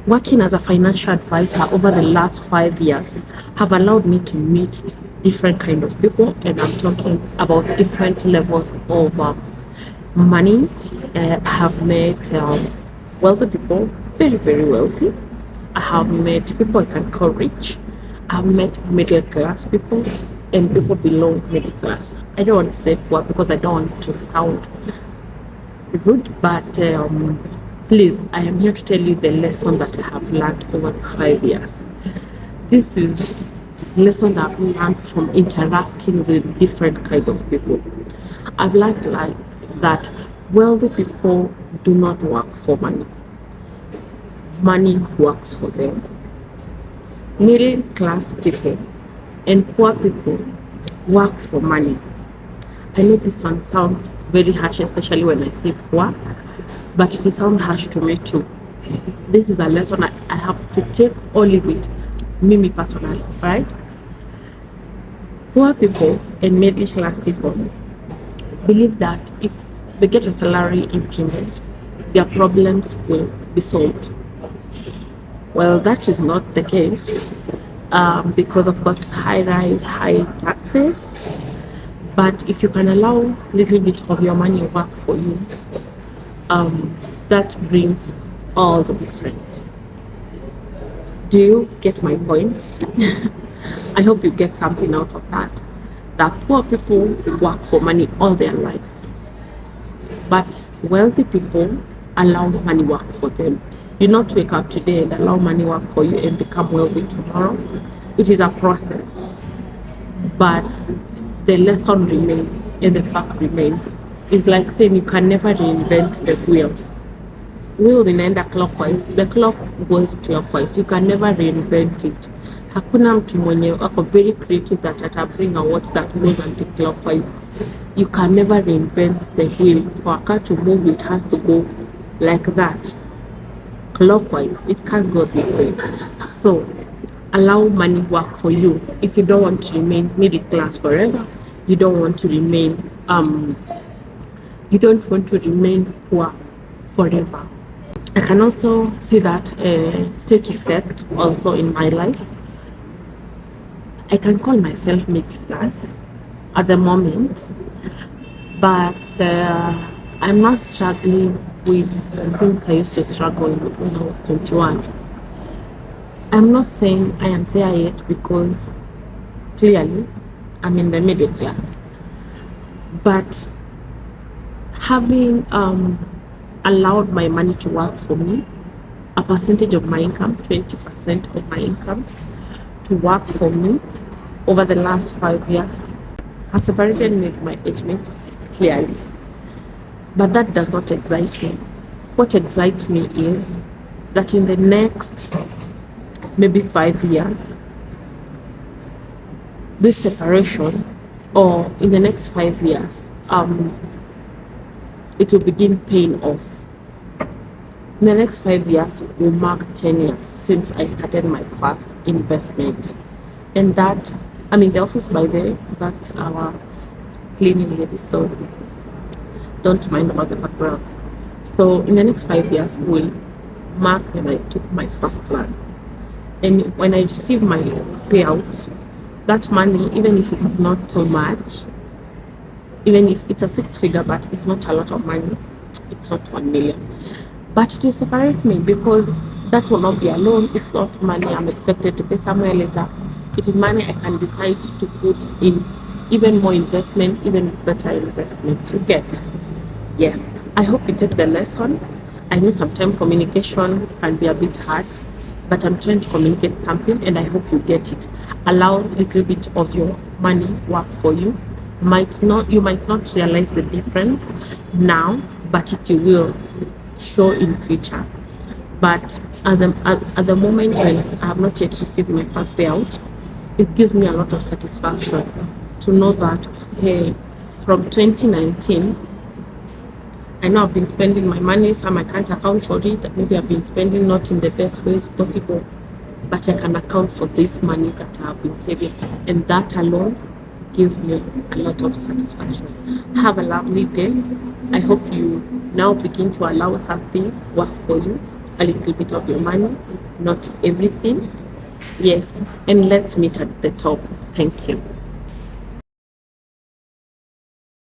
Working as a financial advisor over the last 5 years have allowed me to meet different kind of people, and I'm talking about different levels of money. I have met wealthy people, very, very wealthy. I have met people I can call rich. I've met middle class people and people below middle class. I don't want to say poor because I don't want to sound rude, but please, I am here to tell you the lesson that I have learned over the 5 years. This is lesson that I've learned from interacting with different kind of people. I've learned like that wealthy people do not work for money. Money works for them. Middle class people and poor people work for money. I know this one sounds very harsh, especially when I say poor, but it sounds harsh to me too. This is a lesson I have to take or leave it, me personally, right? Poor people and middle class people believe that if they get a salary increment, their problems will be solved. Well, that is not the case because, of course, high rise, high taxes. But if you can allow a little bit of your money work for you, that brings all the difference. Do you get my point? I hope you get something out of that. That poor people work for money all their lives, but wealthy people allow money work for them. You not wake up today and allow money work for you and become wealthy tomorrow. It is a process, but the lesson remains and the fact remains. It's like saying you can never reinvent the wheel. Wheel inaenda clockwise, the clock goes clockwise. You can never reinvent it. Hakuna mtu mwenye ako very creative that ata bring a watch that moves anti-clockwise. You can never reinvent the wheel. For a car to move, it has to go like that, clockwise. It can't go this way. So allow money work for you. If you don't want to remain middle class forever, you don't want to remain poor forever. I can also see that take effect also in my life. I can call myself middle class at the moment, but I'm not struggling with things I used to struggle with when I was 21. I'm not saying I am there yet because clearly I'm in the middle class, but having allowed my money to work for me, a percentage of my income, 20% of my income, to work for me over the last 5 years, has separated me with my age mate, clearly. But that does not excite me. What excites me is that in the next maybe 5 years, this separation, or in the next 5 years, it will begin paying off. In the next 5 years will mark 10 years since I started my first investment. And that, I'm in the office by the way, that's our cleaning lady, so don't mind about the background. So in the next 5 years will mark when I took my first plan. And when I receive my payout, that money, even if it's not so much, even if it's a 6-figure, but it's not a lot of money, it's not 1 million, but it will separate me because that will not be a loan. It's not money I'm expected to pay somewhere later. It is money I can decide to put in even more investment, even better investment. You get? Yes. I hope you take the lesson. I know sometimes communication can be a bit hard, but I'm trying to communicate something and I hope you get it. Allow a little bit of your money work for you. You might not realize the difference now, but it will show in future. But at the moment when I have not yet received my first payout, it gives me a lot of satisfaction to know that, hey, from 2019, I know I've been spending my money, some I can't account for it. Maybe I've been spending not in the best ways possible, but I can account for this money that I've been saving. And that alone gives me a lot of satisfaction. Have a lovely day. I hope you now begin to allow something work for you. a little bit of your money, not everything. Yes, and let's meet at the top. Thank you.